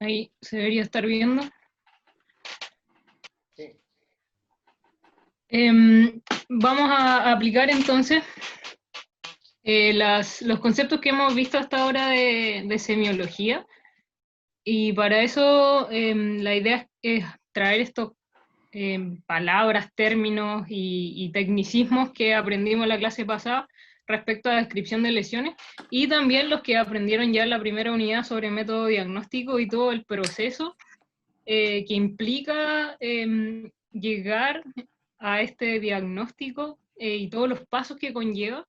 Ahí se debería estar viendo. Sí. Vamos a aplicar entonces los conceptos que hemos visto hasta ahora de semiología. Y para eso la idea es traer estos palabras, términos y tecnicismos que aprendimos en la clase pasada respecto a la descripción de lesiones, y también los que aprendieron ya en la primera unidad sobre método diagnóstico y todo el proceso que implica llegar a este diagnóstico y todos los pasos que conlleva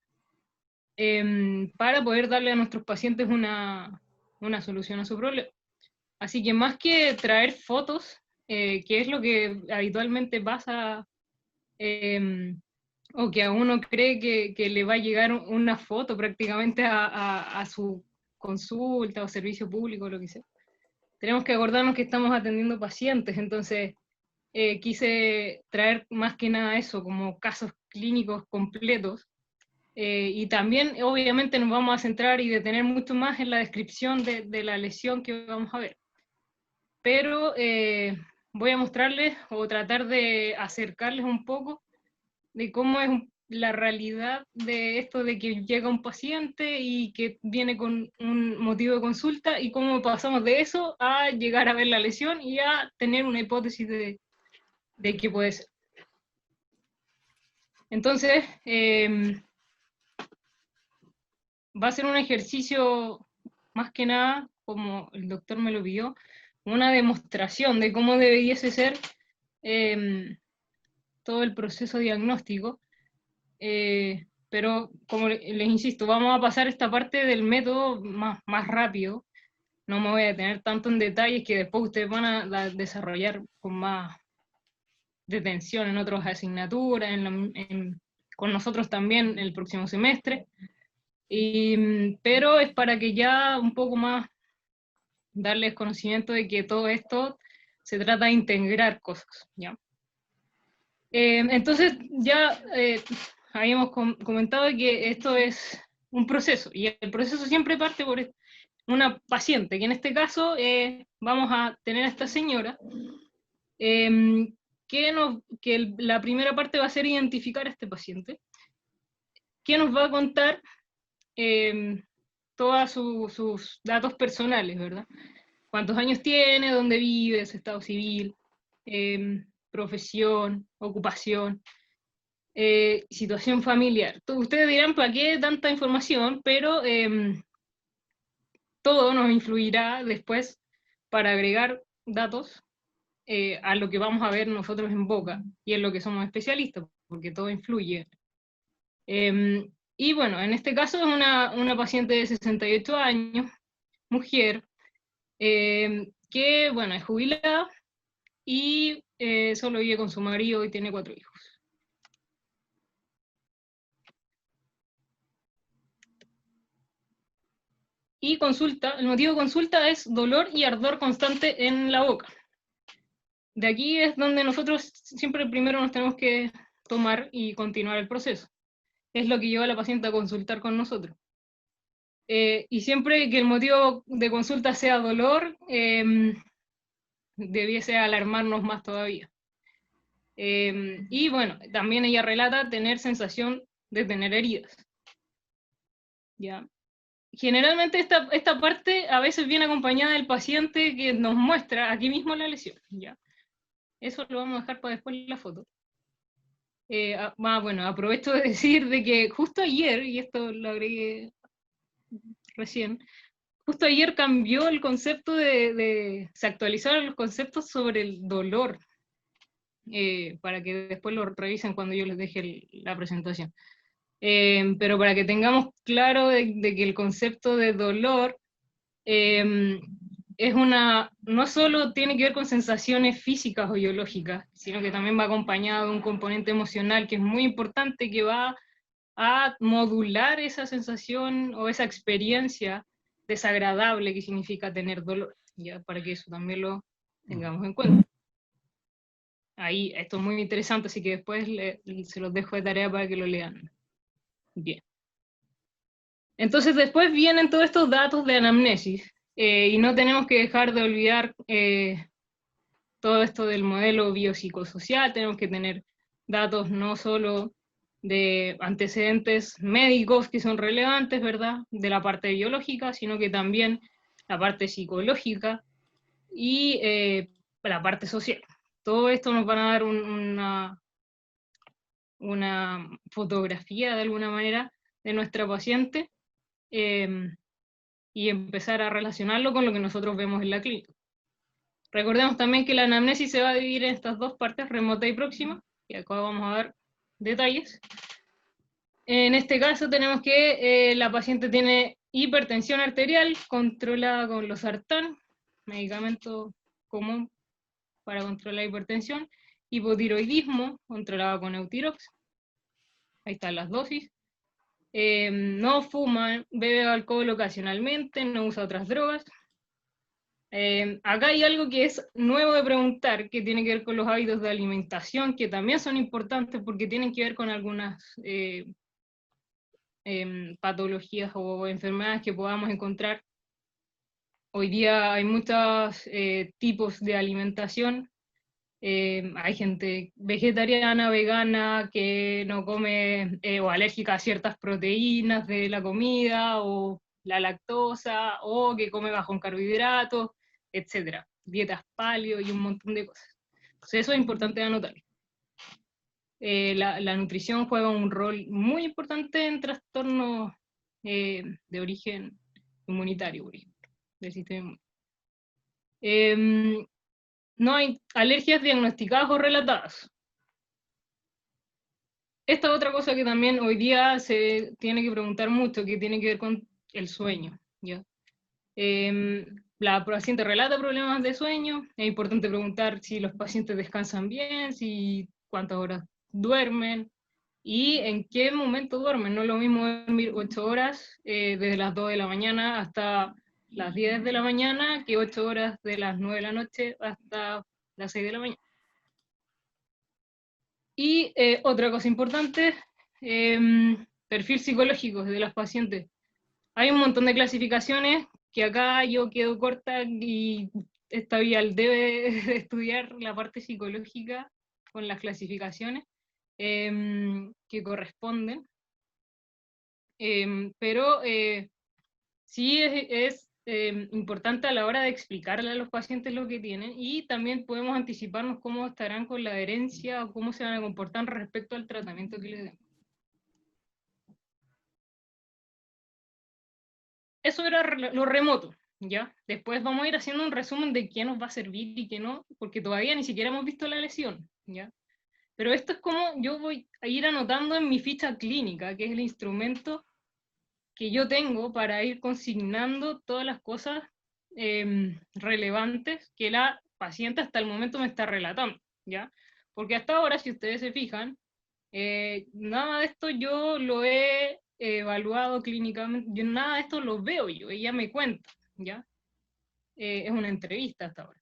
para poder darle a nuestros pacientes una solución a su problema. Así que más que traer fotos, que es lo que habitualmente pasa, o que a uno cree que le va a llegar una foto prácticamente a su consulta o servicio público, lo que sea. Tenemos que acordarnos que estamos atendiendo pacientes, entonces quise traer más que nada eso, como casos clínicos completos, y también obviamente nos vamos a centrar y detener mucho más en la descripción de la lesión que vamos a ver. Pero voy a mostrarles o tratar de acercarles un poco de cómo es la realidad de esto de que llega un paciente y que viene con un motivo de consulta, y cómo pasamos de eso a llegar a ver la lesión y a tener una hipótesis de qué puede ser. Entonces, va a ser un ejercicio más que nada, como el doctor me lo pidió, una demostración de cómo debiese ser todo el proceso diagnóstico, pero como les insisto, vamos a pasar esta parte del método más rápido, no me voy a detener tanto en detalles que después ustedes van a desarrollar con más detención en otras asignaturas, con nosotros también el próximo semestre, pero es para que ya un poco más darles conocimiento de que todo esto se trata de integrar cosas, ¿ya? Entonces ya habíamos comentado que esto es un proceso, y el proceso siempre parte por una paciente, que en este caso vamos a tener a esta señora, que la primera parte va a ser identificar a este paciente, que nos va a contar todos sus datos personales, ¿verdad? Cuántos años tiene, dónde vive, su estado civil, profesión, ocupación, situación familiar. Ustedes dirán, ¿para qué tanta información? Pero todo nos influirá después para agregar datos a lo que vamos a ver nosotros en Boca y en lo que somos especialistas, porque todo influye. Y bueno, en este caso es una paciente de 68 años, mujer, que bueno, es jubilada y solo vive con su marido y tiene 4 hijos. Y consulta, el motivo de consulta es dolor y ardor constante en la boca. De aquí es donde nosotros siempre primero nos tenemos que tomar y continuar el proceso. Es lo que lleva a la paciente a consultar con nosotros. Y siempre que el motivo de consulta sea dolor, debiese alarmarnos más todavía. Y bueno, también ella relata tener sensación de tener heridas. ¿Ya? Generalmente esta parte a veces viene acompañada del paciente que nos muestra aquí mismo la lesión. ¿Ya? Eso lo vamos a dejar para después la foto. Bueno, aprovecho de decir de que justo ayer, y esto lo agregué recién, justo ayer cambió el concepto se actualizaron los conceptos sobre el dolor, para que después lo revisen cuando yo les deje la presentación. Pero para que tengamos claro de que el concepto de dolor no solo tiene que ver con sensaciones físicas o biológicas, sino que también va acompañado de un componente emocional que es muy importante, que va a modular esa sensación o esa experiencia desagradable que significa tener dolor, ya, para que eso también lo tengamos en cuenta. Ahí, esto es muy interesante, así que después se los dejo de tarea para que lo lean. Bien. Entonces después vienen todos estos datos de anamnesis, Y no tenemos que dejar de olvidar todo esto del modelo biopsicosocial, tenemos que tener datos no solo de antecedentes médicos que son relevantes, ¿verdad? De la parte biológica, sino que también la parte psicológica y la parte social. Todo esto nos van a dar una fotografía de alguna manera de nuestra paciente y empezar a relacionarlo con lo que nosotros vemos en la clínica. Recordemos también que la anamnesis se va a dividir en estas dos partes, remota y próxima, y acá vamos a ver detalles. En este caso tenemos que la paciente tiene hipertensión arterial controlada con losartán, medicamento común para controlar la hipertensión, hipotiroidismo controlado con Eutirox, ahí están las dosis. No fuma, bebe alcohol ocasionalmente, no usa otras drogas. Acá hay algo que es nuevo de preguntar, que tiene que ver con los hábitos de alimentación, que también son importantes porque tienen que ver con algunas patologías o enfermedades que podamos encontrar. Hoy día hay muchos tipos de alimentación. Hay gente vegetariana, vegana, que no come o alérgica a ciertas proteínas de la comida, o la lactosa, o que come bajo en carbohidratos, etcétera. Dietas paleo y un montón de cosas. Entonces eso es importante anotar. La nutrición juega un rol muy importante en trastornos de origen inmunitario, por ejemplo, del sistema inmune. No hay alergias diagnosticadas o relatadas. Esta otra cosa que también hoy día se tiene que preguntar mucho, que tiene que ver con el sueño, ¿ya? La paciente relata problemas de sueño, es importante preguntar si los pacientes descansan bien, si cuántas horas duermen, y en qué momento duermen. No es lo mismo dormir 8 horas desde las 2 de la mañana hasta las 10 de la mañana, que 8 horas de las 9 de la noche hasta las 6 de la mañana. Y otra cosa importante, perfil psicológico de los pacientes. Hay un montón de clasificaciones que acá yo quedo corta y esta vía debe de estudiar la parte psicológica con las clasificaciones que corresponden. Pero sí es importante a la hora de explicarle a los pacientes lo que tienen, y también podemos anticiparnos cómo estarán con la adherencia o cómo se van a comportar respecto al tratamiento que les demos. Eso era lo remoto, ¿ya? Después vamos a ir haciendo un resumen de qué nos va a servir y qué no, porque todavía ni siquiera hemos visto la lesión, ¿ya? Pero esto es como yo voy a ir anotando en mi ficha clínica, que es el instrumento que yo tengo para ir consignando todas las cosas relevantes que la paciente hasta el momento me está relatando, ¿ya? Porque hasta ahora, si ustedes se fijan, nada de esto yo lo he evaluado clínicamente, yo nada de esto lo veo yo, ella me cuenta, ¿ya? Es una entrevista hasta ahora.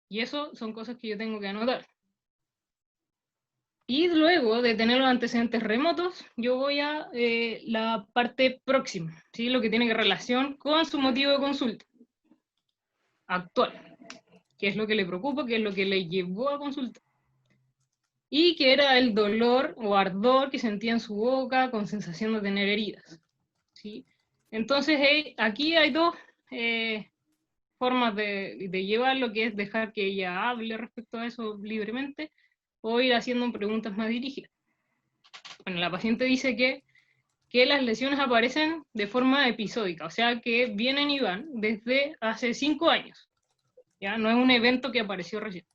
Y eso son cosas que yo tengo que anotar. Y luego de tener los antecedentes remotos, yo voy a la parte próxima, ¿sí? Lo que tiene que relación con su motivo de consulta actual, qué es lo que le preocupa, qué es lo que le llevó a consultar. Y que era el dolor o ardor que sentía en su boca con sensación de tener heridas, ¿sí? Entonces aquí hay dos formas de llevarlo, que es dejar que ella hable respecto a eso libremente, o ir haciendo preguntas más dirigidas. Bueno, la paciente dice que las lesiones aparecen de forma episódica, o sea que vienen y van desde hace 5 años, ¿ya? No es un evento que apareció recién,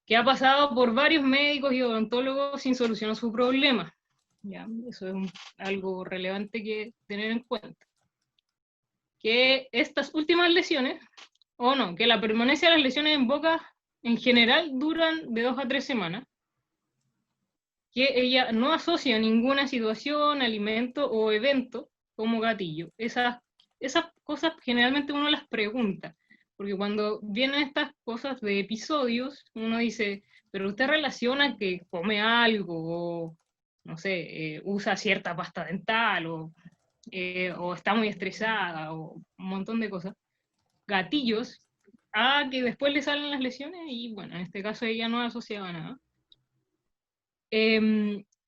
que ha pasado por varios médicos y odontólogos sin solucionar su problema, ¿ya? Eso es algo relevante que tener en cuenta. Que estas últimas lesiones, o no, que la permanencia de las lesiones en boca en general duran de 2 a 3 semanas, que ella no asocia ninguna situación, alimento o evento como gatillo. Esas cosas generalmente uno las pregunta, porque cuando vienen estas cosas de episodios, uno dice, pero usted relaciona que come algo, o no sé, usa cierta pasta dental, o o está muy estresada, o un montón de cosas. Gatillos a que después le salen las lesiones y bueno, en este caso ella no asociaba nada.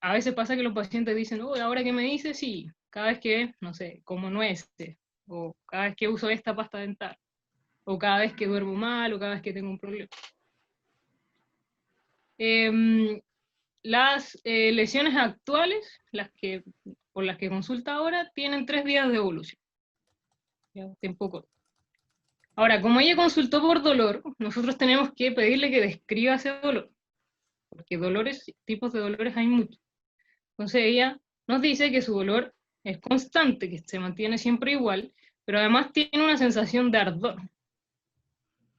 A veces pasa que los pacientes dicen, oh, ahora que me dice, sí, cada vez que, no sé, como nueces, o cada vez que uso esta pasta dental, o cada vez que duermo mal, o cada vez que tengo un problema. Las lesiones actuales, por las que consulta ahora, tienen 3 días de evolución. Ya, tiempo corto. Ahora, como ella consultó por dolor, nosotros tenemos que pedirle que describa ese dolor, porque tipos de dolores hay muchos. Entonces ella nos dice que su dolor es constante, que se mantiene siempre igual, pero además tiene una sensación de ardor,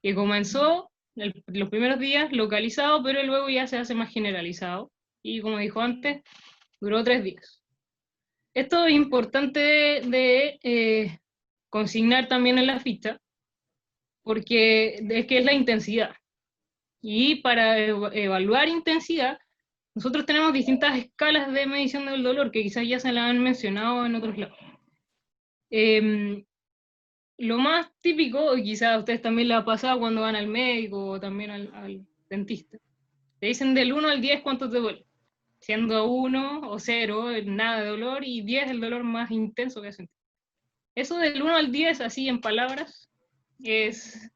que comenzó los primeros días localizado, pero luego ya se hace más generalizado, y como dijo antes, duró 3 días. Esto es importante de consignar también en la ficha, porque es que es la intensidad. Y para evaluar intensidad, nosotros tenemos distintas escalas de medición del dolor, que quizás ya se la han mencionado en otros lados. Lo más típico, y quizás a ustedes también les ha pasado cuando van al médico o también al dentista, te dicen del 1 al 10 cuánto te duele, siendo 1 o 0 nada de dolor y 10 el dolor más intenso que has sentido. Eso del 1 al 10, así en palabras, es,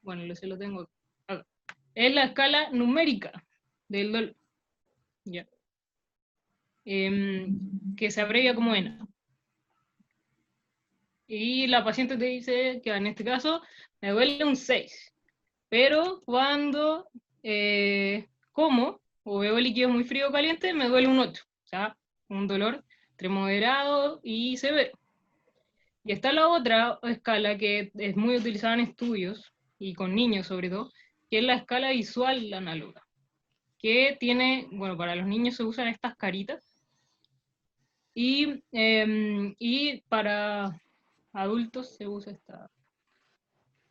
bueno, se lo tengo acá. Es la escala numérica del dolor, ¿ya? Que se abrevia como ENA. Y la paciente te dice que en este caso me duele un 6, pero cuando como o bebo líquido muy frío o caliente me duele un 8, o sea, un dolor entre moderado y severo. Y está la otra escala que es muy utilizada en estudios, y con niños sobre todo, que es la escala visual análoga, que tiene, bueno, para los niños se usan estas caritas, y para adultos se usa esta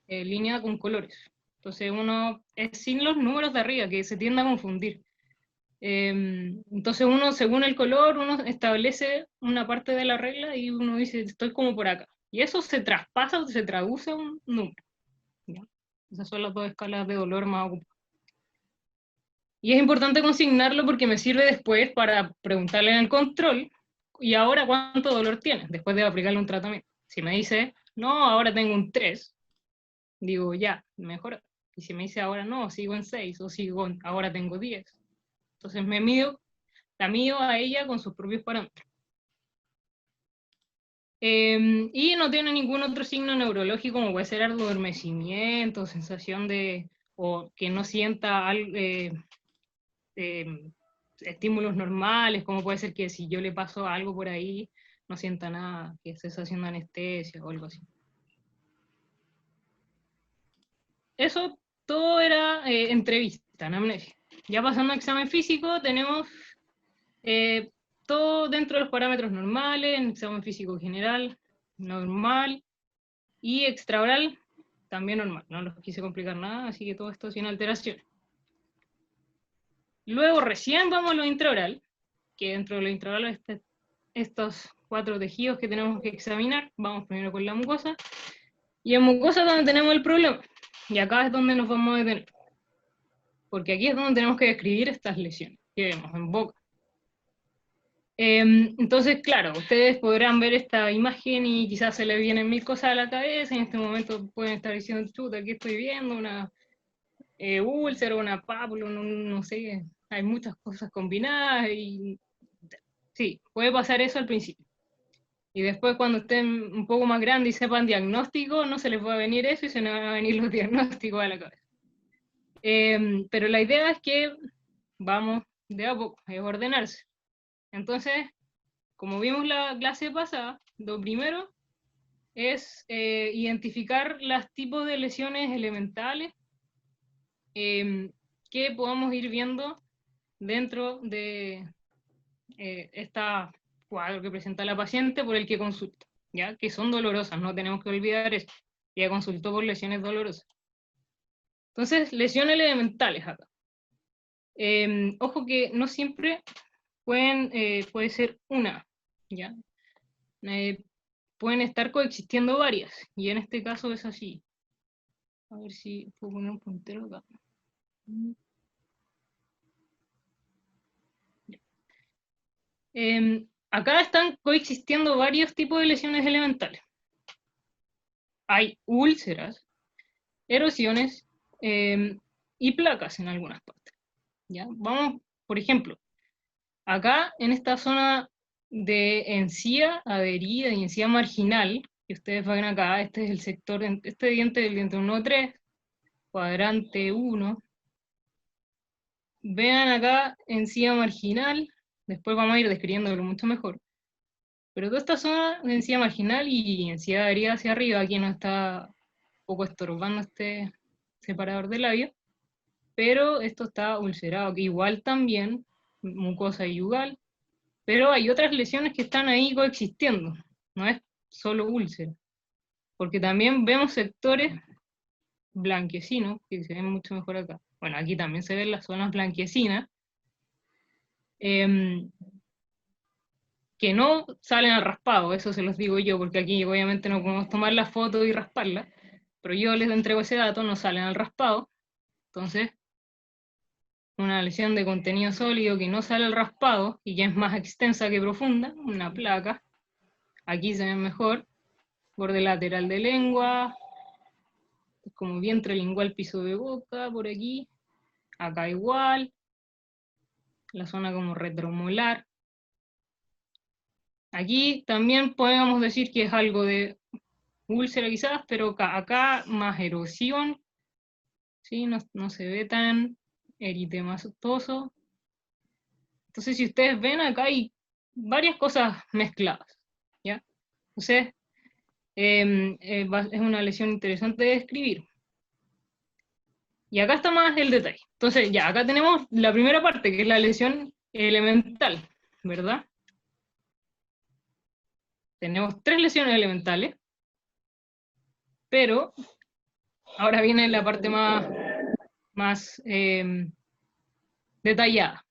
línea con colores. Entonces uno es sin los números de arriba, que se tiende a confundir. Entonces uno, según el color, uno establece una parte de la regla y uno dice, estoy como por acá. Y eso se traspasa o se traduce a un número. ¿Ya? Esas son las dos escalas de dolor más ocupadas. Y es importante consignarlo porque me sirve después para preguntarle en el control, ¿y ahora cuánto dolor tienes? Después de aplicarle un tratamiento. Si me dice, no, ahora tengo un 3, digo, ya, mejor. Y si me dice ahora no, sigo en 6, o sigo ahora tengo 10. Entonces la mido a ella con sus propios parámetros. Y no tiene ningún otro signo neurológico, como puede ser adormecimiento, sensación de, o que no sienta estímulos normales, como puede ser que si yo le paso algo por ahí, no sienta nada, que esté haciendo anestesia o algo así. Eso todo era entrevista, anamnesia. Ya pasando a examen físico, tenemos todo dentro de los parámetros normales, en examen físico general, normal, y extraoral, también normal. No los quise complicar nada, así que todo esto sin alteración. Luego recién vamos a lo intraoral, que dentro de lo intraoral estos 4 tejidos que tenemos que examinar. Vamos primero con la mucosa, y en mucosa es donde tenemos el problema, y acá es donde nos vamos a detener, porque aquí es donde tenemos que describir estas lesiones que vemos en boca. Entonces, claro, ustedes podrán ver esta imagen y quizás se les vienen 1000 cosas a la cabeza, y en este momento pueden estar diciendo, chuta, aquí estoy viendo una úlcera, una pápula, no sé, hay muchas cosas combinadas, y sí, puede pasar eso al principio. Y después cuando estén un poco más grandes y sepan diagnóstico, no se les va a venir eso y se les van a venir los diagnósticos a la cabeza. Pero la idea es que vamos de a poco, es ordenarse. Entonces, como vimos la clase pasada, lo primero es identificar los tipos de lesiones elementales que podamos ir viendo dentro de esta cuadro que presenta la paciente por el que consulta, ¿ya? Que son dolorosas, no tenemos que olvidar eso. Ella consultó por lesiones dolorosas. Entonces, lesiones elementales acá. Ojo que no siempre puede ser una, ¿ya? pueden estar coexistiendo varias, y en este caso es así. A ver si puedo poner un puntero acá. Acá están coexistiendo varios tipos de lesiones elementales. Hay úlceras, erosiones y placas en algunas partes. ¿Ya? Vamos, por ejemplo, acá en esta zona de encía adherida y encía marginal, que ustedes ven acá, este es el sector, este diente del diente 1-3, cuadrante 1. Vean acá encía marginal, después vamos a ir describiéndolo mucho mejor. Pero toda esta zona de encía marginal y encía adherida hacia arriba, aquí nos está un poco estorbando este separador de labio, pero esto está ulcerado, que igual también, mucosa yugal, pero hay otras lesiones que están ahí coexistiendo, no es solo úlcera, porque también vemos sectores blanquecinos, que se ven mucho mejor acá. Bueno, aquí también se ven las zonas blanquecinas, que no salen al raspado, eso se los digo yo, porque aquí obviamente no podemos tomar la foto y rasparla, pero yo les entrego ese dato, no salen al raspado, entonces una lesión de contenido sólido que no sale al raspado y ya es más extensa que profunda, una placa, aquí se ven mejor, borde lateral de lengua, como vientre lingual, piso de boca, por aquí, acá igual, la zona como retromolar. Aquí también podemos decir que es algo de úlcera quizás, pero acá más erosión, ¿sí? No se ve tan eritematoso. Entonces, si ustedes ven, acá hay varias cosas mezcladas, ¿ya? Entonces, es una lesión interesante de describir. Y acá está más el detalle. Entonces, ya, acá tenemos la primera parte, que es la lesión elemental, ¿verdad? Tenemos 3 lesiones elementales, pero ahora viene la parte más detallada.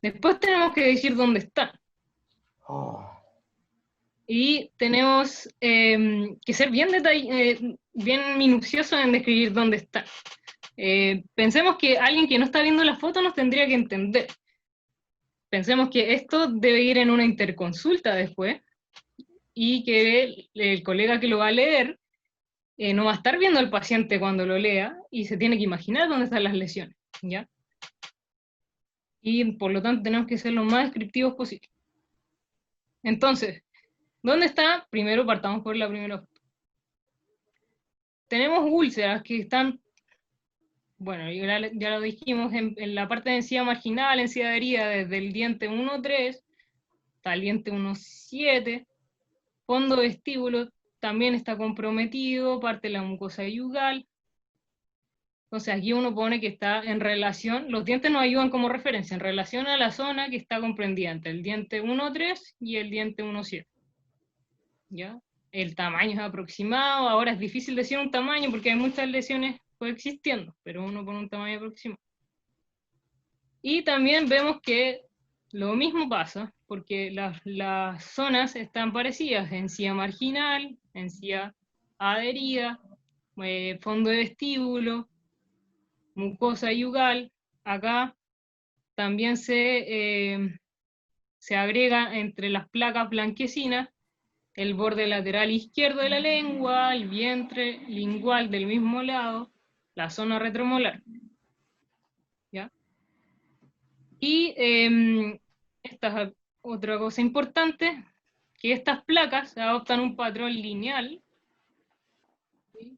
Después tenemos que decir dónde están. Y tenemos que ser bien minuciosos en describir dónde están. Pensemos que alguien que no está viendo la foto nos tendría que entender. Pensemos que esto debe ir en una interconsulta después, y que el colega que lo va a leer no va a estar viendo al paciente cuando lo lea, y se tiene que imaginar dónde están las lesiones, ¿ya? Y por lo tanto tenemos que ser lo más descriptivos posible. Entonces, ¿dónde está? Primero partamos por la primera. Tenemos úlceras que están, bueno, ya lo dijimos, en la parte de encía marginal, encía adherida, desde el diente 1-3 hasta el diente 1-7, fondo vestíbulo también está comprometido, parte de la mucosa yugal. Entonces aquí uno pone que está en relación, los dientes nos ayudan como referencia, en relación a la zona que está comprendida entre el diente 1-3 y el diente 1-7. ¿Ya? El tamaño es aproximado, ahora es difícil decir un tamaño porque hay muchas lesiones coexistiendo, pero uno pone un tamaño aproximado. Y también vemos que lo mismo pasa, porque las zonas están parecidas, encía marginal, encía adherida, fondo de vestíbulo, mucosa yugal. Acá también se agrega entre las placas blanquecinas el borde lateral izquierdo de la lengua, el vientre lingual del mismo lado, la zona retromolar. ¿Ya? Y esta es otra cosa importante, que estas placas adoptan un patrón lineal, ¿sí?,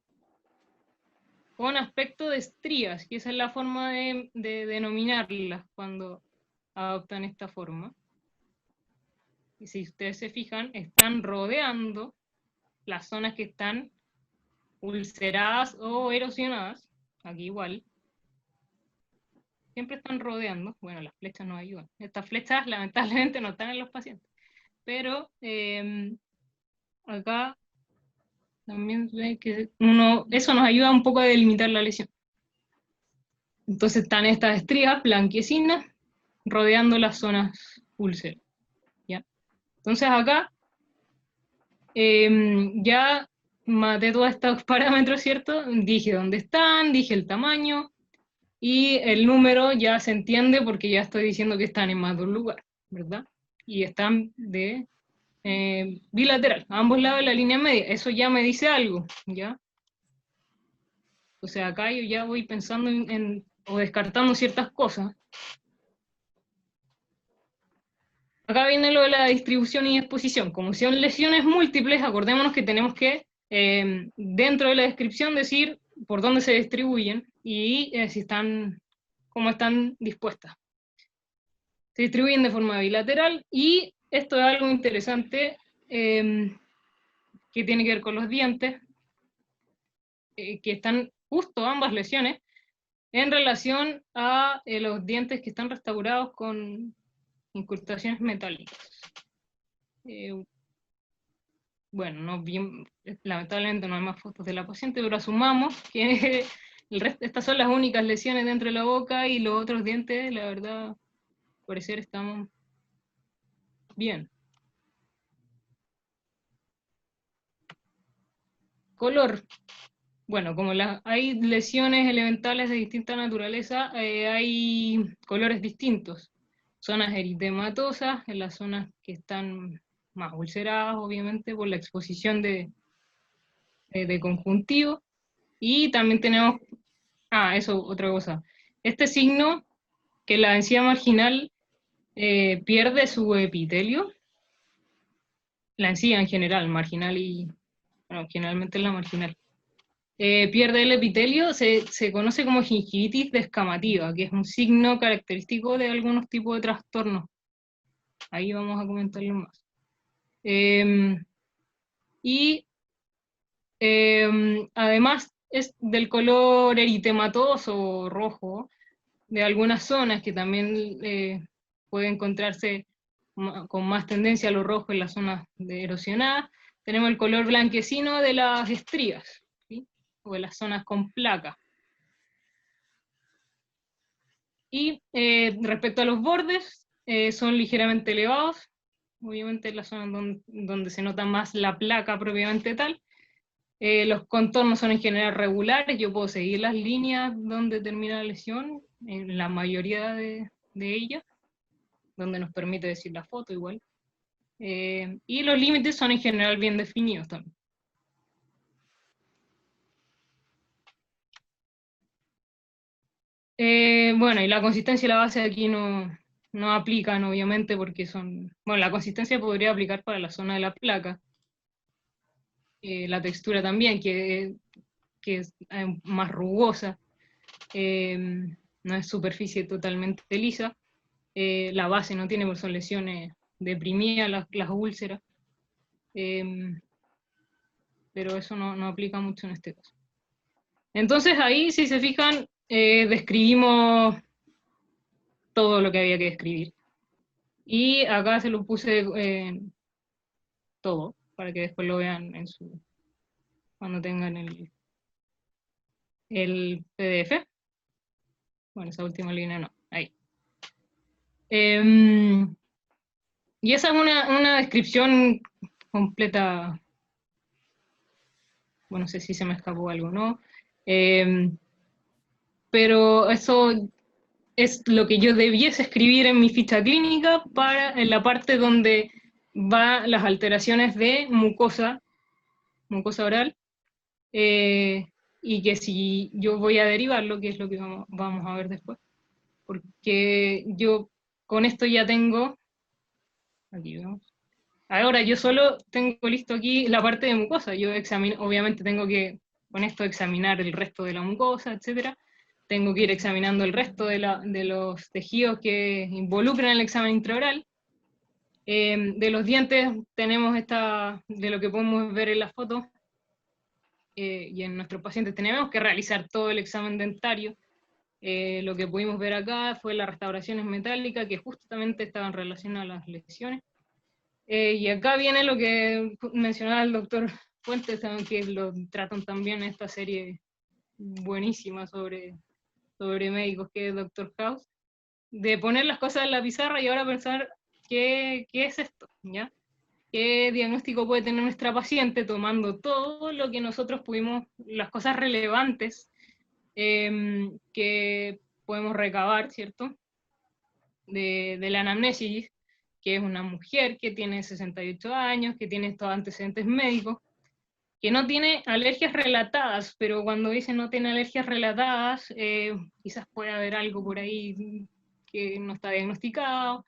con aspecto de estrías, que esa es la forma de denominarlas cuando adoptan esta forma. Y si ustedes se fijan, están rodeando las zonas que están ulceradas o erosionadas, aquí igual, siempre están rodeando. Bueno, las flechas nos ayudan. Estas flechas lamentablemente no están en los pacientes, pero acá también ve que eso nos ayuda un poco a delimitar la lesión. Entonces están estas estrías blanquecinas rodeando las zonas úlceras, ¿ya? Entonces acá ya maté todos estos parámetros, ¿cierto? Dije dónde están, dije el tamaño, y el número ya se entiende porque ya estoy diciendo que están en más de un lugar, ¿verdad? Y están de bilateral, a ambos lados de la línea media. Eso ya me dice algo, ¿ya? O sea, acá yo ya voy pensando o descartando ciertas cosas. Acá viene lo de la distribución y exposición. Como son lesiones múltiples, acordémonos que tenemos que, dentro de la descripción, decir por dónde se distribuyen y si están, cómo están dispuestas. Se distribuyen de forma bilateral y esto es algo interesante que tiene que ver con los dientes, que están justo ambas lesiones en relación a los dientes que están restaurados con incrustaciones metálicas. Bueno, no bien, lamentablemente no hay más fotos de la paciente, pero asumamos que estas son las únicas lesiones dentro de la boca y los otros dientes, la verdad, al parecer estamos bien. Color. Bueno, como hay lesiones elementales de distinta naturaleza, hay colores distintos. Zonas eritematosas, en las zonas que están más ulceradas, obviamente, por la exposición de conjuntivo. Y también tenemos, eso, otra cosa. Este signo, que la encía marginal pierde su epitelio, la encía en general, marginal y, bueno, generalmente la marginal. Pierde el epitelio, se conoce como gingivitis descamativa, que es un signo característico de algunos tipos de trastornos. Ahí vamos a comentarlo más. Además es del color eritematoso o rojo de algunas zonas que también puede encontrarse con más tendencia a lo rojo en las zonas erosionadas. Tenemos el color blanquecino de las estrías, ¿sí? O de las zonas con placa. Y respecto a los bordes, son ligeramente elevados, obviamente en las zonas donde se nota más la placa propiamente tal. Los contornos son en general regulares, yo puedo seguir las líneas donde termina la lesión, en la mayoría de ellas, donde nos permite decir la foto igual. Y los límites son en general bien definidos también. Bueno, y la consistencia y la base aquí no aplican, obviamente, porque son... Bueno, la consistencia podría aplicar para la zona de la placa. La textura también, que es más rugosa. No es superficie totalmente lisa. La base no tiene, porque son lesiones deprimidas, las úlceras. Pero eso no aplica mucho en este caso. Entonces ahí, si se fijan, describimos todo lo que había que describir. Y acá se lo puse todo, para que después lo vean cuando tengan el PDF. Bueno, esa última línea no, ahí. Y esa es una descripción completa. Bueno, no sé si se me escapó algo, ¿no? Pero eso es lo que yo debiese escribir en mi ficha clínica en la parte donde van las alteraciones de mucosa oral, y que si yo voy a derivarlo, que es lo que vamos a ver después, porque yo con esto ya tengo, aquí vemos, ahora yo solo tengo listo aquí la parte de mucosa, yo obviamente tengo que con esto examinar el resto de la mucosa, etcétera. Tengo que ir examinando el resto de los tejidos que involucran el examen intraoral. De los dientes tenemos de lo que podemos ver en la foto, y en nuestros pacientes tenemos que realizar todo el examen dentario. Lo que pudimos ver acá fue las restauraciones metálicas que justamente estaban relacionadas a las lesiones. Y acá viene lo que mencionaba el doctor Fuentes, que lo tratan también en esta serie buenísima sobre médicos, que es Doctor House, de poner las cosas en la pizarra y ahora pensar qué es esto, ¿ya? qué diagnóstico puede tener nuestra paciente tomando todo lo que nosotros pudimos, las cosas relevantes que podemos recabar, ¿cierto? De la anamnesis, que es una mujer que tiene 68 años, que tiene estos antecedentes médicos, que no tiene alergias relatadas, pero cuando dicen no tiene alergias relatadas, quizás puede haber algo por ahí que no está diagnosticado,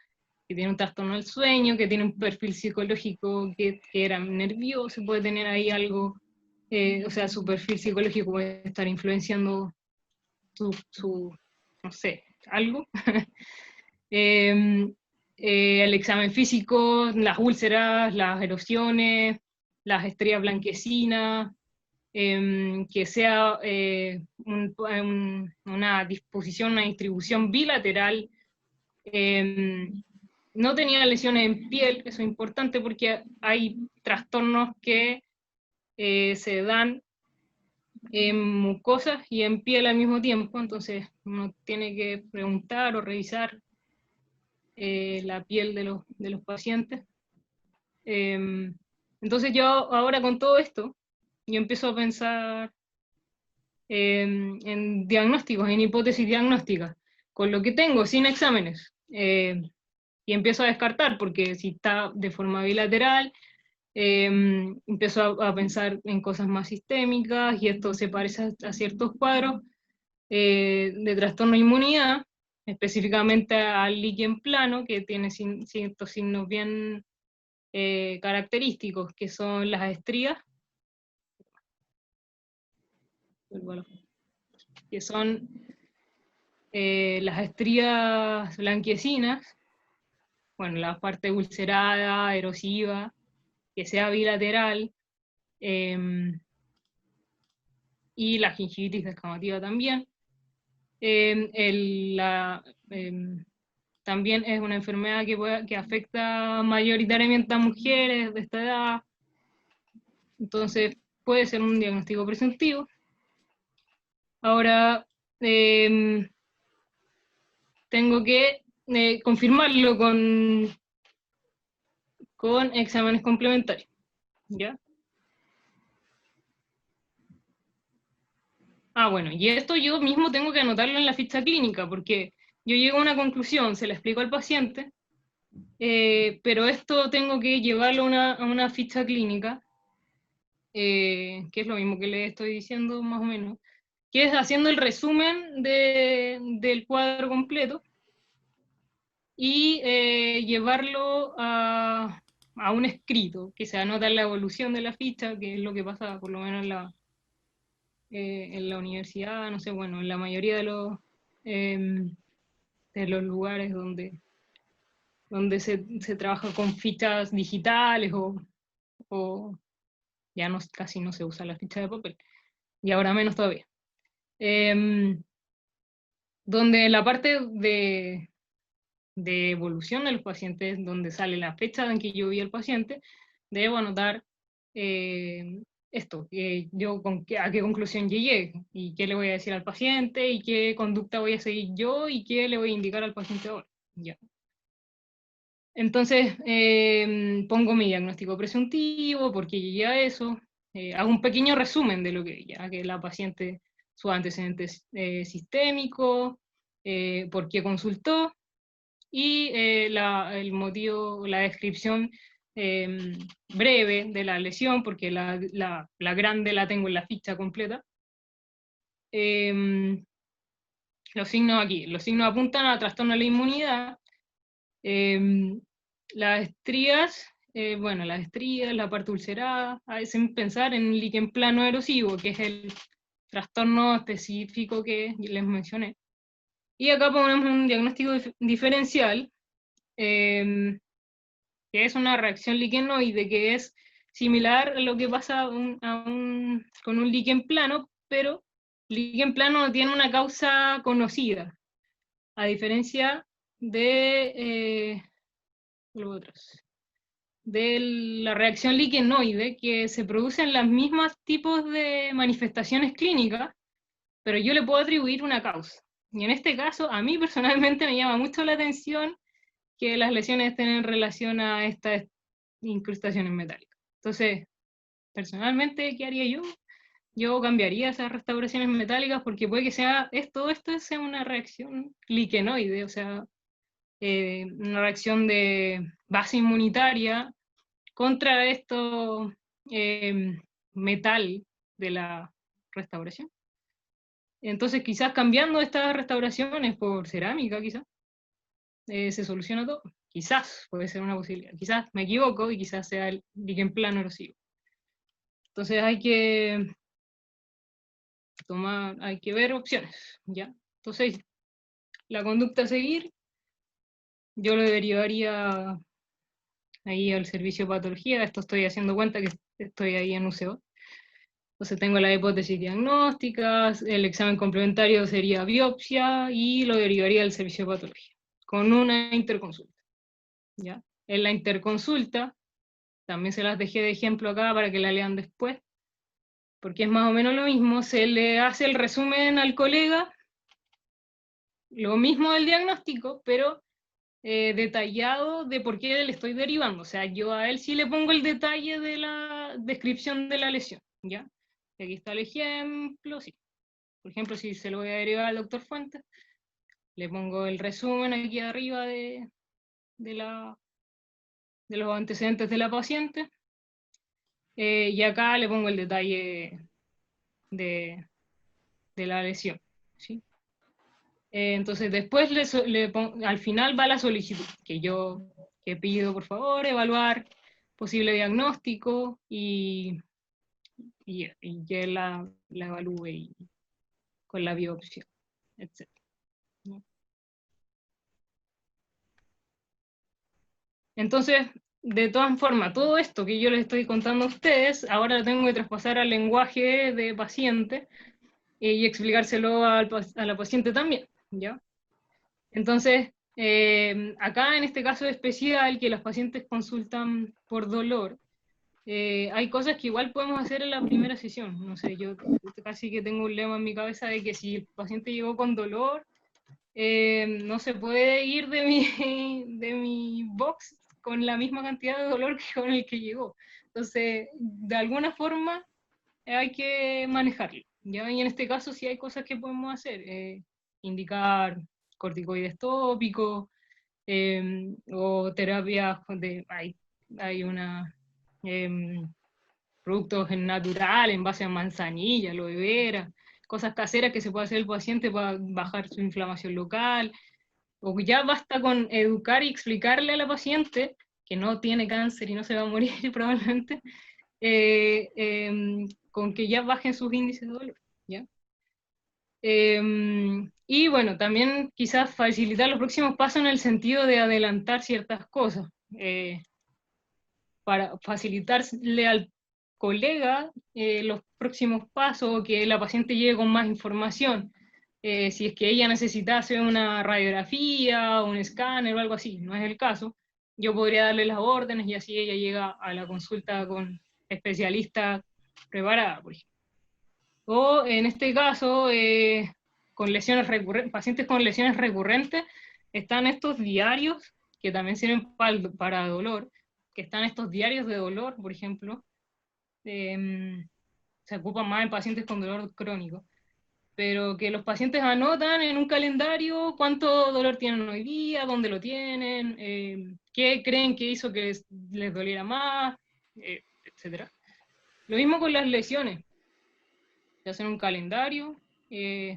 que tiene un trastorno del sueño, que tiene un perfil psicológico que era nervioso, puede tener ahí algo, o sea, su perfil psicológico puede estar influenciando no sé, algo. El examen físico, las úlceras, las erosiones, las estrías blanquecinas, que sea una disposición, una distribución bilateral. No tenía lesiones en piel, eso es importante porque hay trastornos que se dan en mucosas y en piel al mismo tiempo, entonces uno tiene que preguntar o revisar la piel de los pacientes. Entonces yo ahora con todo esto, yo empiezo a pensar en diagnósticos, en hipótesis diagnósticas, con lo que tengo, sin exámenes. Y empiezo a descartar, porque si está de forma bilateral, empiezo a pensar en cosas más sistémicas, y esto se parece a ciertos cuadros de trastorno de inmunidad, específicamente al líquen plano, que tiene ciertos signos bien característicos, que son las estrías, que son las estrías blanquecinas, bueno, la parte ulcerada, erosiva, que sea bilateral, y la gingivitis descamativa también. También es una enfermedad que afecta mayoritariamente a mujeres de esta edad, entonces puede ser un diagnóstico presuntivo. Ahora, tengo que confirmarlo con exámenes complementarios, ¿ya? Ah, bueno, y esto yo mismo tengo que anotarlo en la ficha clínica, porque yo llego a una conclusión, se la explico al paciente, pero esto tengo que llevarlo a una ficha clínica, que es lo mismo que le estoy diciendo más o menos, que es haciendo el resumen del cuadro completo y llevarlo a un escrito, que se anota la evolución de la ficha, que es lo que pasa por lo menos en la universidad, no sé, bueno, en la mayoría de los lugares donde se trabaja con fichas digitales o ya no, casi no se usa la ficha de papel, y ahora menos todavía. Donde la parte de evolución de los pacientes, donde sale la fecha en que yo vi al paciente, debo anotar esto, a qué conclusión llegué, y qué le voy a decir al paciente, y qué conducta voy a seguir yo, y qué le voy a indicar al paciente ahora. Ya. Entonces, pongo mi diagnóstico presuntivo, por qué llegué a eso, hago un pequeño resumen de lo que la paciente, sus antecedentes sistémicos, por qué consultó, y el motivo, la descripción breve de la lesión, porque la grande la tengo en la ficha completa. Los signos aquí, los signos apuntan a trastorno de la inmunidad. Las estrías, bueno, las estrías, la parte ulcerada, hacen pensar en líquen plano erosivo, que es el trastorno específico que les mencioné. Y acá ponemos un diagnóstico diferencial, que es una reacción liquenoide, que es similar a lo que pasa con un líquen plano, pero el líquen plano no tiene una causa conocida, a diferencia de los otros, de la reacción liquenoide, que se producen los mismos tipos de manifestaciones clínicas, pero yo le puedo atribuir una causa. Y en este caso, a mí personalmente me llama mucho la atención que las lesiones estén en relación a esta incrustaciones metálicas. Entonces, personalmente, ¿qué haría yo? Yo cambiaría esas restauraciones metálicas porque puede que todo esto sea una reacción liquenoide, o sea, una reacción de base inmunitaria contra esto metal de la restauración. Entonces, quizás cambiando estas restauraciones por cerámica, quizás, se soluciona todo. Quizás puede ser una posibilidad. Quizás me equivoco y quizás sea el liquen plano erosivo. Entonces hay que ver opciones, ¿ya? Entonces, la conducta a seguir, yo lo derivaría ahí al servicio de patología. Esto estoy haciendo cuenta que estoy ahí en UCO. Entonces tengo la hipótesis diagnóstica, el examen complementario sería biopsia y lo derivaría al servicio de patología, con una interconsulta. ¿Ya? En la interconsulta, también se las dejé de ejemplo acá para que la lean después, porque es más o menos lo mismo, se le hace el resumen al colega, lo mismo del diagnóstico, pero detallado de por qué le estoy derivando. O sea, yo a él sí le pongo el detalle de la descripción de la lesión, ¿ya? Y aquí está el ejemplo, sí. Por ejemplo, si se lo voy a derivar al doctor Fuentes, le pongo el resumen aquí arriba de los antecedentes de la paciente, y acá le pongo el detalle de la lesión, ¿sí? Entonces después al final va la solicitud, que pido por favor evaluar posible diagnóstico y que la evalúe con la biopsia, etc. ¿No? Entonces, de todas formas, todo esto que yo les estoy contando a ustedes, ahora lo tengo que traspasar al lenguaje de paciente y explicárselo a la paciente también, ¿ya? Entonces, acá en este caso especial, que los pacientes consultan por dolor, hay cosas que igual podemos hacer en la primera sesión. No sé, yo casi que tengo un lema en mi cabeza de que si el paciente llegó con dolor, no se puede ir de de mi box con la misma cantidad de dolor que con el que llegó. Entonces, de alguna forma hay que manejarlo, ¿ya? Y en este caso sí hay cosas que podemos hacer. Indicar corticoides tópicos, o terapias hay una productos en natural en base a manzanilla, aloe vera, cosas caseras que se puede hacer el paciente para bajar su inflamación local, o ya basta con educar y explicarle a la paciente que no tiene cáncer y no se va a morir probablemente, con que ya bajen sus índices de dolor, ¿ya? Y bueno, también quizás facilitar los próximos pasos en el sentido de adelantar ciertas cosas, para facilitarle al colega los próximos pasos, o que la paciente llegue con más información. Si es que ella necesitase una radiografía, un escáner o algo así, no es el caso, yo podría darle las órdenes y así ella llega a la consulta con especialista preparada, por ejemplo. O en este caso, pacientes con lesiones recurrentes, están estos diarios que también sirven para dolor, que están estos diarios de dolor, por ejemplo, se ocupan más en pacientes con dolor crónico, pero que los pacientes anotan en un calendario cuánto dolor tienen hoy día, dónde lo tienen, qué creen que hizo que les doliera más, etc. Lo mismo con las lesiones. Se hacen un calendario,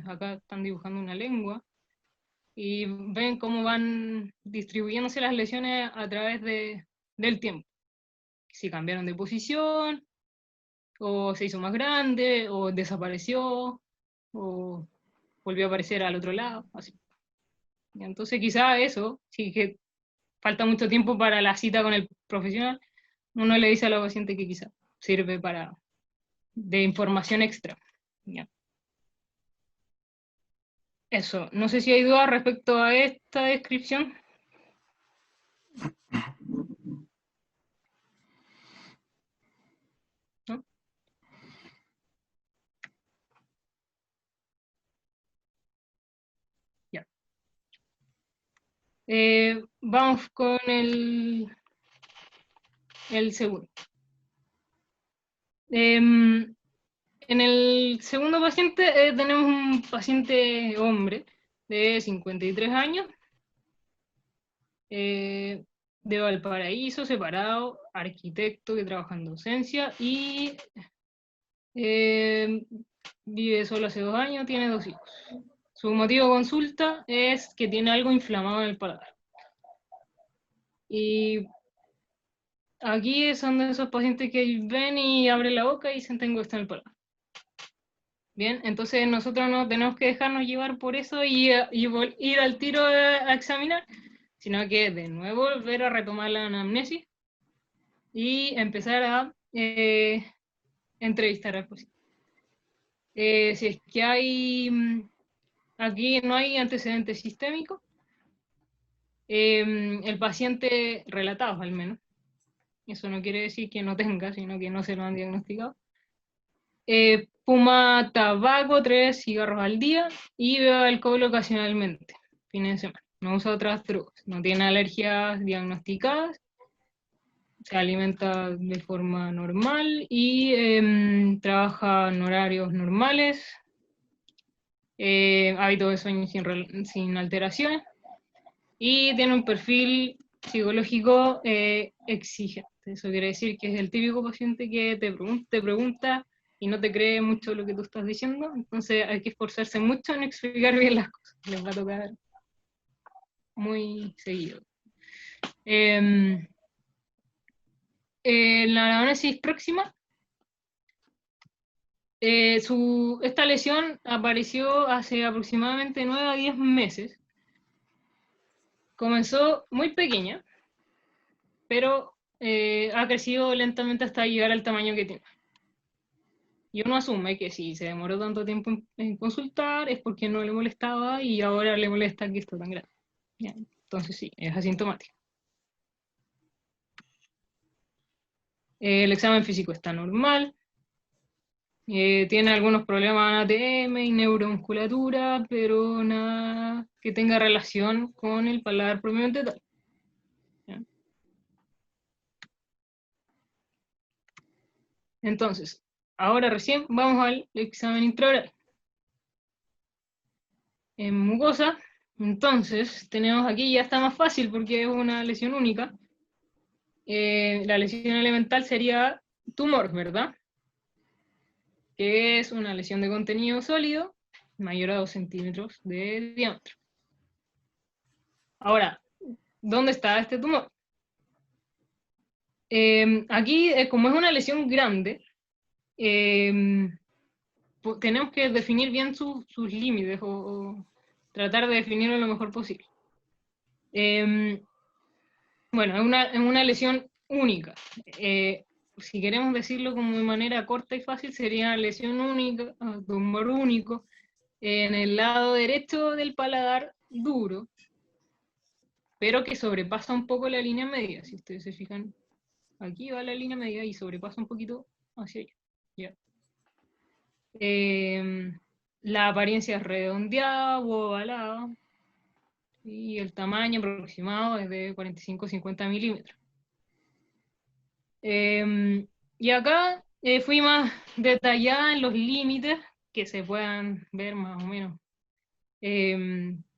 acá están dibujando una lengua, y ven cómo van distribuyéndose las lesiones a través del tiempo. Si cambiaron de posición, o se hizo más grande, o desapareció, o volvió a aparecer al otro lado, así. Y entonces quizá eso, si que falta mucho tiempo para la cita con el profesional, uno le dice a la paciente que quizá sirve de información extra. ¿Ya? Eso, no sé si hay dudas respecto a esta descripción. ¿No? Ya. Vamos con el segundo. En el segundo paciente tenemos un paciente hombre de 53 años, de Valparaíso, separado, arquitecto que trabaja en docencia y vive solo hace 2 años, tiene 2 hijos. Su motivo de consulta es que tiene algo inflamado en el paladar. Y aquí son de esos pacientes que ven y abren la boca y dicen tengo esto en el paladar. Bien, entonces nosotros no tenemos que dejarnos llevar por eso y ir al tiro a examinar, sino que de nuevo volver a retomar la anamnesis y empezar a entrevistar al paciente. Si es que hay, aquí no hay antecedentes sistémicos, el paciente, relatados al menos, eso no quiere decir que no tenga, sino que no se lo han diagnosticado, fuma tabaco, 3 cigarros al día y bebe alcohol ocasionalmente, fines de semana. No usa otras drogas, no tiene alergias diagnosticadas, se alimenta de forma normal y trabaja en horarios normales, hábitos de sueño sin alteraciones, y tiene un perfil psicológico exigente. Eso quiere decir que es el típico paciente que te pregunta y no te cree mucho lo que tú estás diciendo, entonces hay que esforzarse mucho en explicar bien las cosas, les va a tocar muy seguido. La anamnesis próxima, esta lesión apareció hace aproximadamente 9 a 10 meses. Comenzó muy pequeña, pero ha crecido lentamente hasta llegar al tamaño que tiene. Y uno asume que si se demoró tanto tiempo en consultar es porque no le molestaba y ahora le molesta que está tan grande. ¿Ya? Entonces sí, es asintomático. El examen físico está normal. Tiene algunos problemas en ATM y neuromusculatura, pero nada que tenga relación con el paladar propiamente tal. ¿Ya? Entonces, ahora recién vamos al examen intraoral. En mucosa, entonces, tenemos aquí, ya está más fácil porque es una lesión única. La lesión elemental sería tumor, ¿verdad? Que es una lesión de contenido sólido mayor a 2 centímetros de diámetro. Ahora, ¿dónde está este tumor? Aquí, como es una lesión grande, tenemos que definir bien sus límites o tratar de definirlo lo mejor posible. Bueno, es una lesión única. Si queremos decirlo como de manera corta y fácil, sería lesión única, tumor único, en el lado derecho del paladar duro, pero que sobrepasa un poco la línea media. Si ustedes se fijan, aquí va la línea media y sobrepasa un poquito hacia allá. ¿Ya? La apariencia es redondeada o ovalada, y el tamaño aproximado es de 45-50 milímetros. Y acá fui más detallada en los límites que se puedan ver más o menos,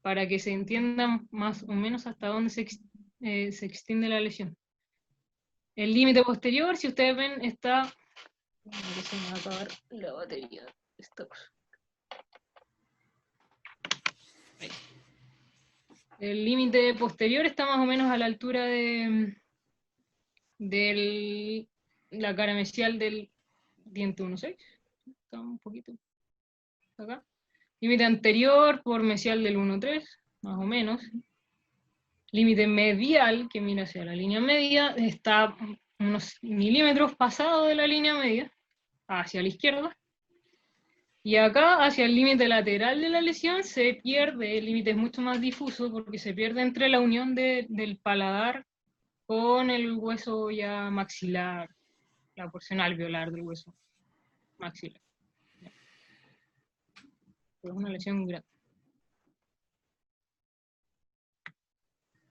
para que se entienda más o menos hasta dónde se extiende la lesión. El límite posterior, si ustedes ven, está... Se me va a acabar la batería de esta cosa. El límite posterior está más o menos a la altura de la cara mesial del diente 1.6. Está un poquito acá. Límite anterior por mesial del 1.3, más o menos. Límite medial, que mira hacia la línea media, está unos milímetros pasado de la línea media, hacia la izquierda. Y acá, hacia el límite lateral de la lesión, se pierde, el límite es mucho más difuso, porque se pierde entre la unión del paladar con el hueso ya maxilar, la porción alveolar del hueso maxilar. Es una lesión grande.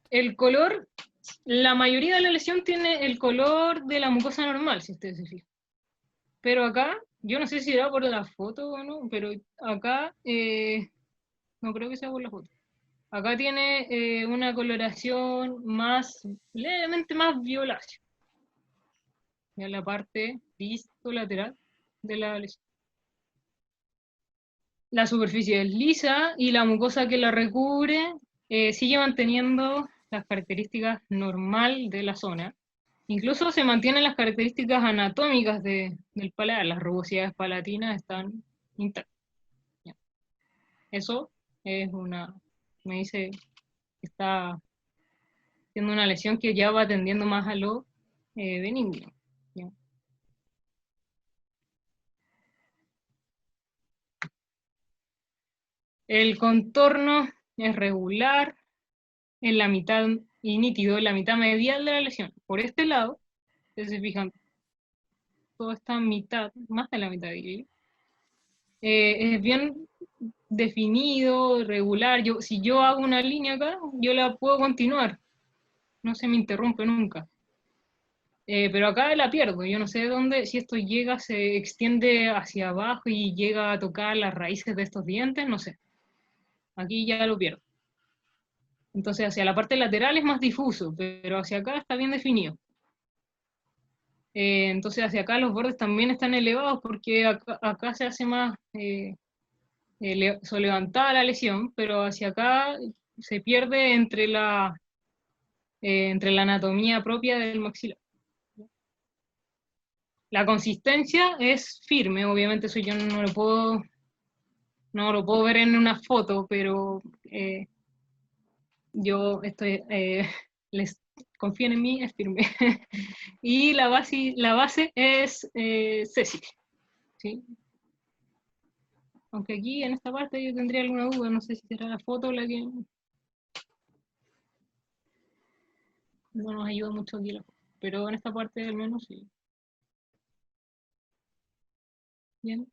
El color La mayoría de la lesión tiene el color de la mucosa normal, si ustedes se fijan. Pero acá, yo no sé si era por la foto o no, pero acá, no creo que sea por la foto. Acá tiene una coloración más, levemente más violácea. En la parte distal-lateral de la lesión. La superficie es lisa y la mucosa que la recubre sigue manteniendo las características normal de la zona. Incluso se mantienen las características anatómicas del paladar, las rugosidades palatinas están intactas. Eso es me dice que está siendo una lesión que ya va tendiendo más a lo benigno. ¿Ya? El contorno es regular en la mitad y nítido en la mitad medial de la lesión. Por este lado, ustedes se fijan, toda esta mitad, más de la mitad diría yo, es bien definido, regular. Si yo hago una línea acá, yo la puedo continuar, no se me interrumpe nunca. Pero acá la pierdo, yo no sé dónde, si esto llega, se extiende hacia abajo y llega a tocar las raíces de estos dientes, no sé. Aquí ya lo pierdo. Entonces hacia la parte lateral es más difuso, pero hacia acá está bien definido. Entonces hacia acá los bordes también están elevados porque acá se hace más levantada la lesión, pero hacia acá se pierde entre la anatomía propia del maxilar. La consistencia es firme, obviamente eso yo no lo puedo ver en una foto, pero yo estoy, les confíen en mí, es firme. Y la base es sesic, ¿sí? Aunque aquí en esta parte yo tendría alguna duda, no sé si será la foto la que no nos ayuda mucho aquí la foto, pero en esta parte al menos sí. Bien.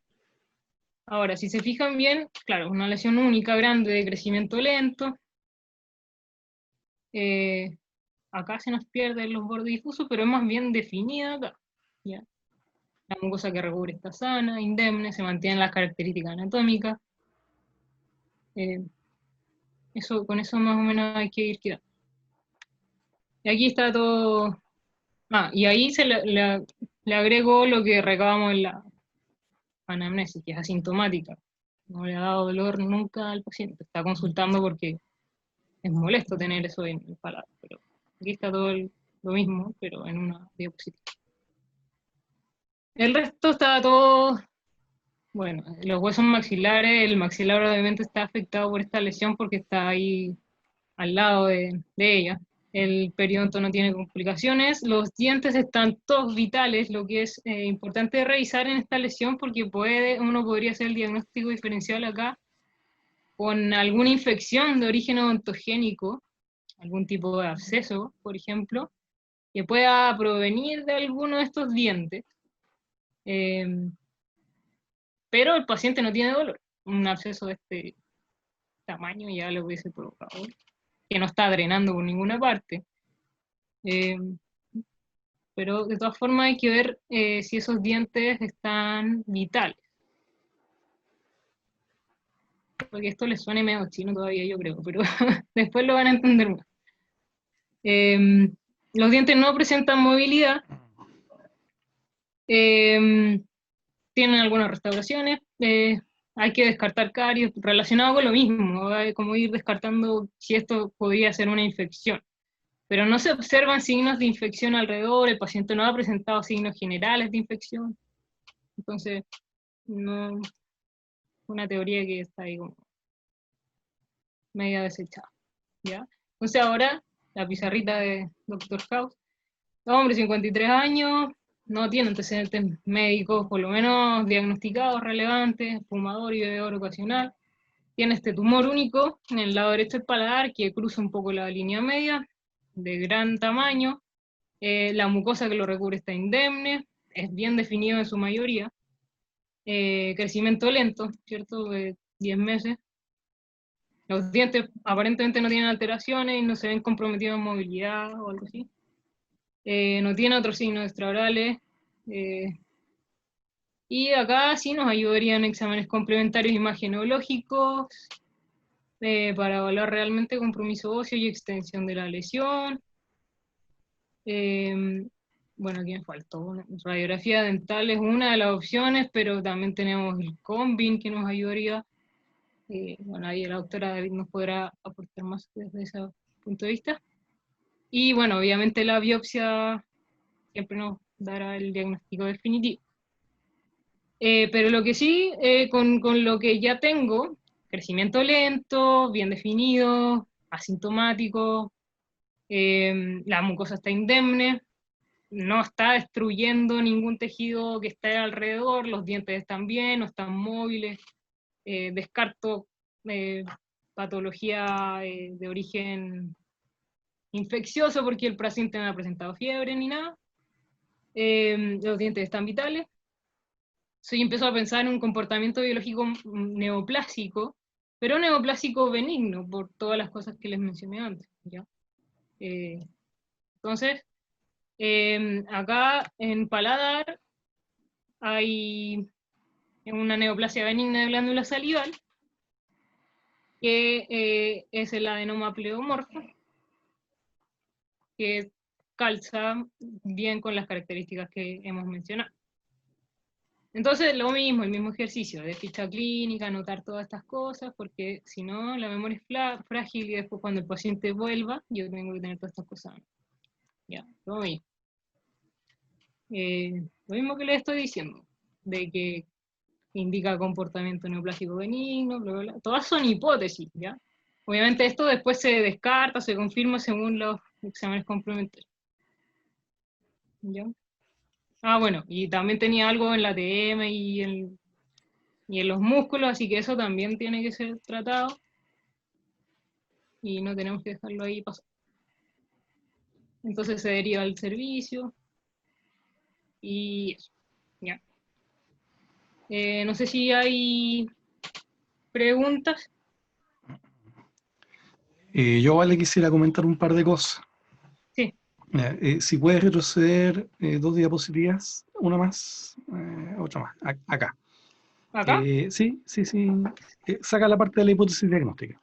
Ahora, si se fijan bien, claro, una lesión única, grande, de crecimiento lento. Acá se nos pierden los bordes difusos, pero es más bien definida acá. ¿Ya? La mucosa que recubre está sana, indemne, se mantienen las características anatómicas. Con eso más o menos hay que ir quedando. Y aquí está todo. Y ahí le agrego lo que recabamos en la anamnesis, que es asintomática. No le ha dado dolor nunca al paciente. Está consultando porque es molesto tener eso en el paladar. Pero aquí está todo lo mismo, pero en una diapositiva. El resto está todo, bueno, los huesos maxilares, el maxilar obviamente está afectado por esta lesión porque está ahí al lado de ella. El periodonto no tiene complicaciones, los dientes están todos vitales, lo que es importante revisar en esta lesión porque uno podría hacer el diagnóstico diferencial acá con alguna infección de origen odontogénico, algún tipo de absceso, por ejemplo, que pueda provenir de alguno de estos dientes. Pero el paciente no tiene dolor. Un absceso de este tamaño ya lo hubiese provocado, que no está drenando por ninguna parte. Pero de todas formas hay que ver si esos dientes están vitales. Porque esto les suene medio chino todavía, yo creo, pero después lo van a entender más. Los dientes no presentan movilidad. Tienen algunas restauraciones. Hay que descartar caries relacionado con lo mismo, como ir descartando si esto podría ser una infección. Pero no se observan signos de infección alrededor, el paciente no ha presentado signos generales de infección. Entonces, no, una teoría que está ahí como media desechada. ¿Ya? Entonces ahora, la pizarrita de Dr. House. Hombre, 53 años, no tiene antecedentes médicos, por lo menos diagnosticados relevantes, fumador y bebedor ocasional. Tiene este tumor único en el lado derecho del paladar que cruza un poco la línea media, de gran tamaño. La mucosa que lo recubre está indemne, es bien definido en su mayoría. Crecimiento lento, ¿cierto? De 10 meses. Los dientes aparentemente no tienen alteraciones y no se ven comprometidos en movilidad o algo así. No tiene otros signos extraorales. Y acá sí nos ayudarían exámenes complementarios imagenológicos para evaluar realmente compromiso óseo y extensión de la lesión. Bueno, aquí me faltó. Radiografía dental es una de las opciones, pero también tenemos el Combin que nos ayudaría. Bueno, ahí la doctora David nos podrá aportar más desde ese punto de vista. Y bueno, obviamente la biopsia siempre nos dará el diagnóstico definitivo. Pero lo que sí, con lo que ya tengo, crecimiento lento, bien definido, asintomático, la mucosa está indemne, no está destruyendo ningún tejido que esté alrededor, los dientes están bien, no están móviles, descarto patología de origen infeccioso porque el paciente no ha presentado fiebre ni nada, los dientes están vitales. So, yo empiezo a pensar en un comportamiento biológico neoplásico, pero neoplásico benigno, por todas las cosas que les mencioné antes. ¿Ya? Entonces, acá en paladar hay una neoplasia benigna de glándula salival, que es el adenoma pleomorfo, que calza bien con las características que hemos mencionado. Entonces, lo mismo, el mismo ejercicio de ficha clínica, anotar todas estas cosas, porque si no, la memoria es frágil y después cuando el paciente vuelva, yo tengo que tener todas estas cosas. Ya, lo mismo. Lo mismo que le estoy diciendo, de que indica comportamiento neoplásico benigno, bla, bla, bla. Todas son hipótesis, ¿ya? Obviamente esto después se descarta, se confirma según los exámenes complementarios. ¿Ya? Ah, bueno, y también tenía algo en la TM y en los músculos, así que eso también tiene que ser tratado y no tenemos que dejarlo ahí pasar. Entonces se deriva al servicio y eso, ¿ya? No sé si hay preguntas. Yo le quisiera comentar un par de cosas. Sí. Si puedes retroceder 2 diapositivas, una más, otra más, acá. ¿Acá? Sí. Saca la parte de la hipótesis diagnóstica.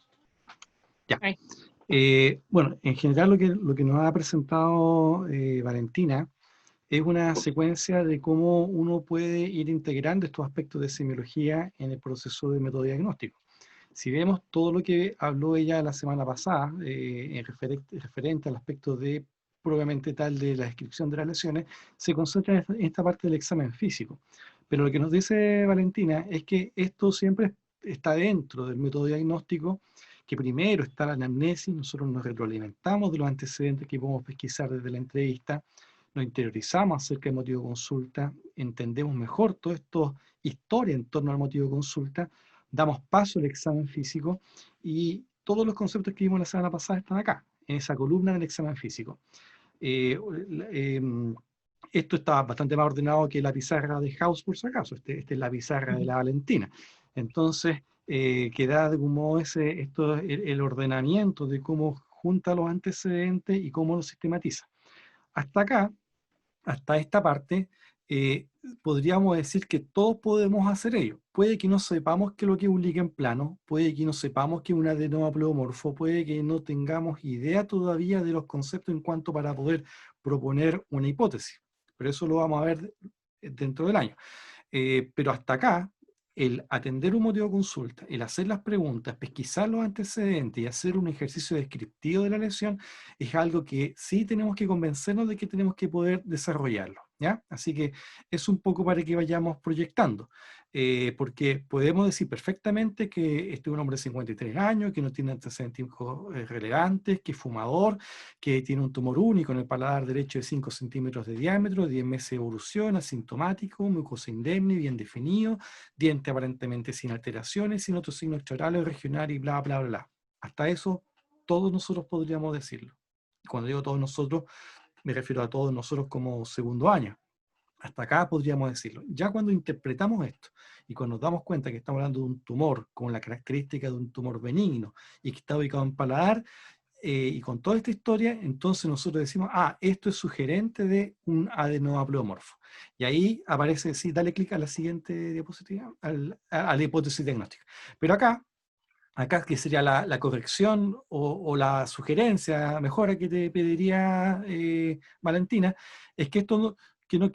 Ya. Ahí. Bueno, en general lo que nos ha presentado Valentina es una secuencia de cómo uno puede ir integrando estos aspectos de semiología en el proceso de método diagnóstico. Si vemos todo lo que habló ella la semana pasada, referente al aspecto de propiamente tal de la descripción de las lesiones, se concentra en esta parte del examen físico. Pero lo que nos dice Valentina es que esto siempre está dentro del método diagnóstico, que primero está la anamnesis, nosotros nos retroalimentamos de los antecedentes que podemos pesquisar desde la entrevista, nos interiorizamos acerca del motivo de consulta, entendemos mejor toda esta historia en torno al motivo de consulta, damos paso al examen físico y todos los conceptos que vimos la semana pasada están acá, en esa columna del examen físico. Esto está bastante más ordenado que la pizarra de House, por si acaso. Esta es la pizarra de la Valentina. Entonces, queda de algún modo el ordenamiento de cómo junta los antecedentes y cómo los sistematiza. Hasta acá, hasta esta parte, podríamos decir que todos podemos hacer ello. Puede que no sepamos qué es lo que es un líquen plano, puede que no sepamos qué es un adenoma pleomorfo, puede que no tengamos idea todavía de los conceptos en cuanto para poder proponer una hipótesis. Pero eso lo vamos a ver dentro del año. Pero hasta acá, el atender un motivo de consulta, el hacer las preguntas, pesquisar los antecedentes y hacer un ejercicio descriptivo de la lesión es algo que sí tenemos que convencernos de que tenemos que poder desarrollarlo, ¿ya? Así que es un poco para que vayamos proyectando, porque podemos decir perfectamente que este es un hombre de 53 años, que no tiene antecedentes relevantes, que es fumador, que tiene un tumor único en el paladar derecho de 5 centímetros de diámetro, 10 meses de evolución, asintomático, mucosa indemne, bien definido, diente aparentemente sin alteraciones, sin otros signos chorales, regionales y bla, bla, bla, bla. Hasta eso, todos nosotros podríamos decirlo. Y cuando digo todos nosotros, me refiero a todos nosotros como segundo año. Hasta acá podríamos decirlo. Ya cuando interpretamos esto y cuando nos damos cuenta que estamos hablando de un tumor con la característica de un tumor benigno y que está ubicado en paladar, y con toda esta historia, entonces nosotros decimos, esto es sugerente de un adenoaplomorfo. Y ahí aparece, sí, dale clic a la siguiente diapositiva, a la hipótesis diagnóstica. Pero acá que sería la corrección o la sugerencia, mejora que te pediría Valentina, es que esto que no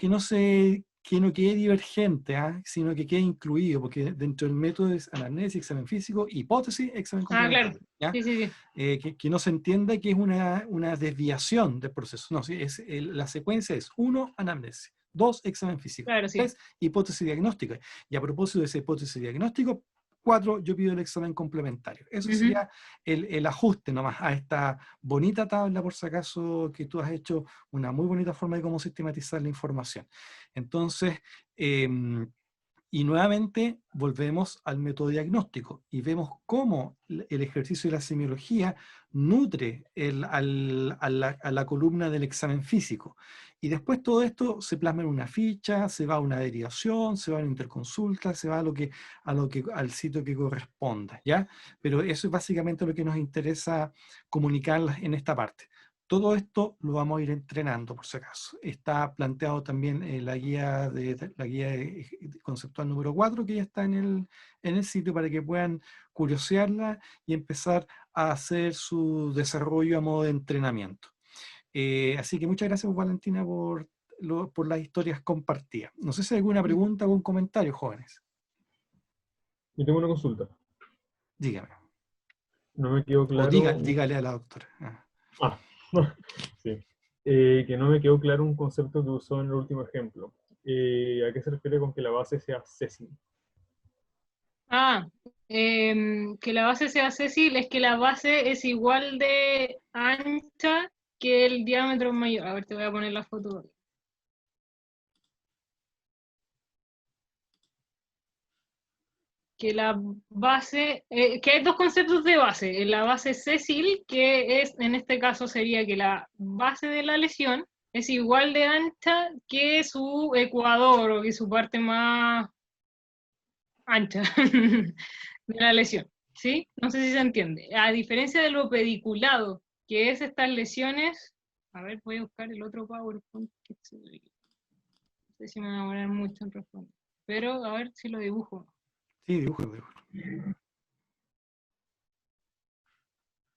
quede divergente, sino que quede incluido, porque dentro del método es anamnesis, examen físico, hipótesis, examen Claro. complementario. ¿Ya? Sí, sí, sí. Que no se entienda que es una desviación del proceso. No, sí, la secuencia es 1, anamnesis, 2, examen físico, Claro, sí. 3, hipótesis diagnóstica. Y a propósito de esa hipótesis diagnóstico, 4, yo pido el examen complementario. Eso sería el ajuste nomás a esta bonita tabla, por si acaso, que tú has hecho una muy bonita forma de cómo sistematizar la información. Entonces, y nuevamente volvemos al método diagnóstico y vemos cómo el ejercicio de la semiología nutre a la columna del examen físico. Y después todo esto se plasma en una ficha, se va a una derivación, se va a una interconsulta, se va al sitio que corresponda, ¿ya? Pero eso es básicamente lo que nos interesa comunicar en esta parte. Todo esto lo vamos a ir entrenando, por si acaso. Está planteado también en la guía conceptual número 4, que ya está en el sitio para que puedan curiosearla y empezar a hacer su desarrollo a modo de entrenamiento. Así que muchas gracias, Valentina, por las historias compartidas. No sé si hay alguna pregunta o un comentario, jóvenes. Yo tengo una consulta. Dígame. No me quedó claro. O dígale a la doctora. Sí. Que no me quedó claro un concepto que usó en el último ejemplo. ¿A qué se refiere con que la base sea Cécil? Que la base sea Cécil es que la base es igual de ancha que el diámetro mayor. A ver, te voy a poner la foto. Que la base, que hay dos conceptos de base. La base Cécil, que es, en este caso sería que la base de la lesión es igual de ancha que su ecuador o que su parte más ancha de la lesión, ¿sí? No sé si se entiende. A diferencia de lo pediculado, que es estas lesiones, a ver, voy a buscar el otro PowerPoint, no sé si me va a demorar mucho en responder, pero a ver si lo dibujo. Sí, dibujo.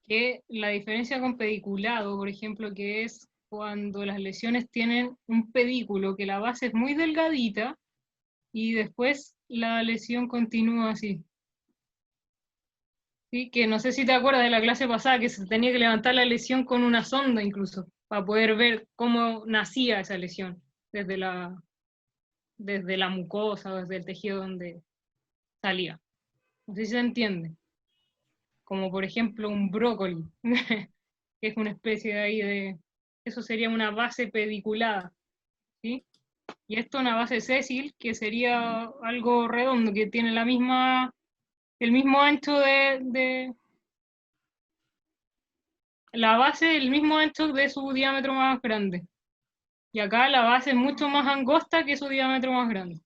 Que la diferencia con pediculado, por ejemplo, que es cuando las lesiones tienen un pedículo, que la base es muy delgadita, y después la lesión continúa así. Sí, que no sé si te acuerdas de la clase pasada que se tenía que levantar la lesión con una sonda incluso, para poder ver cómo nacía esa lesión, desde la mucosa, desde el tejido donde salía. No sé si se entiende. Como por ejemplo un brócoli, que es una especie de ahí de... Eso sería una base pediculada, ¿sí? Y esto una base sésil, que sería algo redondo, que tiene el mismo ancho la base, el mismo ancho de su diámetro más grande. Y acá la base es mucho más angosta que su diámetro más grande.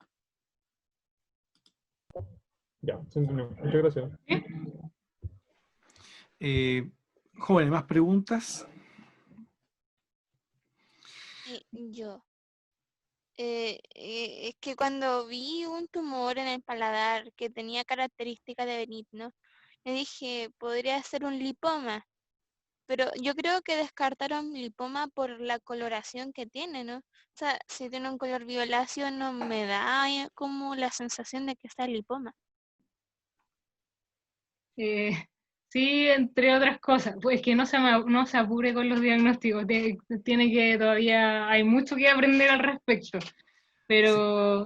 Ya, se entendió. Muchas gracias. Jóvenes, ¿más preguntas? Yo. Es que cuando vi un tumor en el paladar que tenía características de benigno, me dije, podría ser un lipoma. Pero yo creo que descartaron lipoma por la coloración que tiene, ¿no? O sea, si tiene un color violáceo no me da como la sensación de que está lipoma. Sí, entre otras cosas. Pues que no se apure con los diagnósticos. Tiene que todavía, hay mucho que aprender al respecto. Pero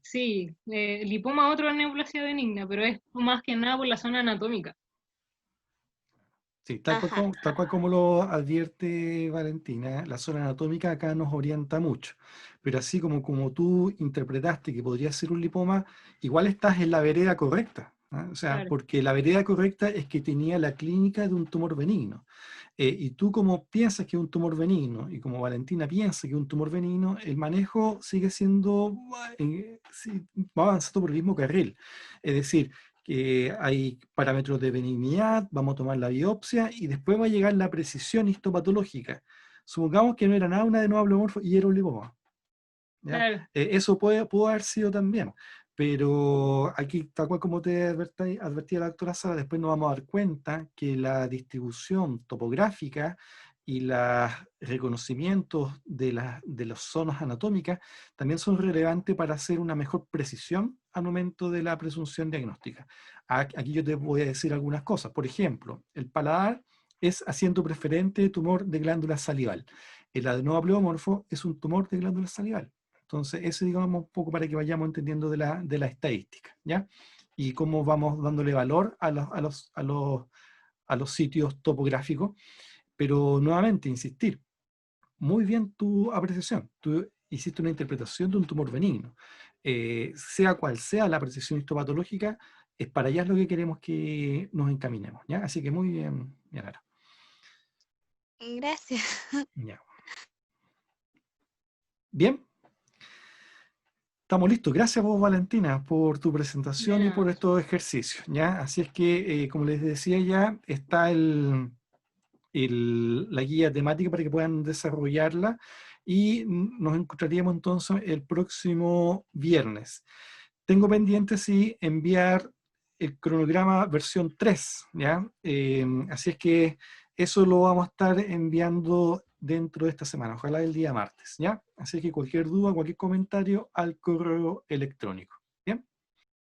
sí, lipoma otro es neoplasia benigna, pero es más que nada por la zona anatómica. Sí, tal cual como lo advierte Valentina, la zona anatómica acá nos orienta mucho. Pero así como tú interpretaste que podría ser un lipoma, igual estás en la vereda correcta. ¿ah? O sea, Claro. porque la vereda correcta es que tenía la clínica de un tumor benigno. Y tú como piensas que es un tumor benigno, y como Valentina piensa que es un tumor benigno, el manejo sigue siendo, sí, va avanzando por el mismo carril. Es decir, que hay parámetros de benignidad, vamos a tomar la biopsia, y después va a llegar la precisión histopatológica. Supongamos que no era nada un adenoablomorfo y era un lipoma. ¿Ya? Claro. Eso pudo haber sido también, pero aquí, tal cual como te advertía la doctora Sara, después nos vamos a dar cuenta que la distribución topográfica y los reconocimientos de las zonas anatómicas también son relevantes para hacer una mejor precisión al momento de la presunción diagnóstica. Aquí yo te voy a decir algunas cosas. Por ejemplo, el paladar es asiento preferente de tumor de glándula salival. El adenoablomorfo es un tumor de glándula salival. Entonces, eso digamos un poco para que vayamos entendiendo de la estadística, ¿ya? Y cómo vamos dándole valor a los sitios topográficos. Pero nuevamente, insistir, muy bien tu apreciación. Tú hiciste una interpretación de un tumor benigno. Sea cual sea la apreciación histopatológica, es para allá lo que queremos que nos encaminemos, ¿ya? Así que muy bien, Ara. Gracias. Ya. Bien. Estamos listos. Gracias vos, Valentina, por tu presentación y por estos ejercicios, ¿ya? Así es que, como les decía ya, está la guía temática para que puedan desarrollarla y nos encontraríamos entonces el próximo viernes. Tengo pendiente, sí, enviar el cronograma versión 3, ¿ya? Así es que eso lo vamos a estar enviando dentro de esta semana, ojalá el día martes, ¿ya? Así que cualquier duda, cualquier comentario al correo electrónico.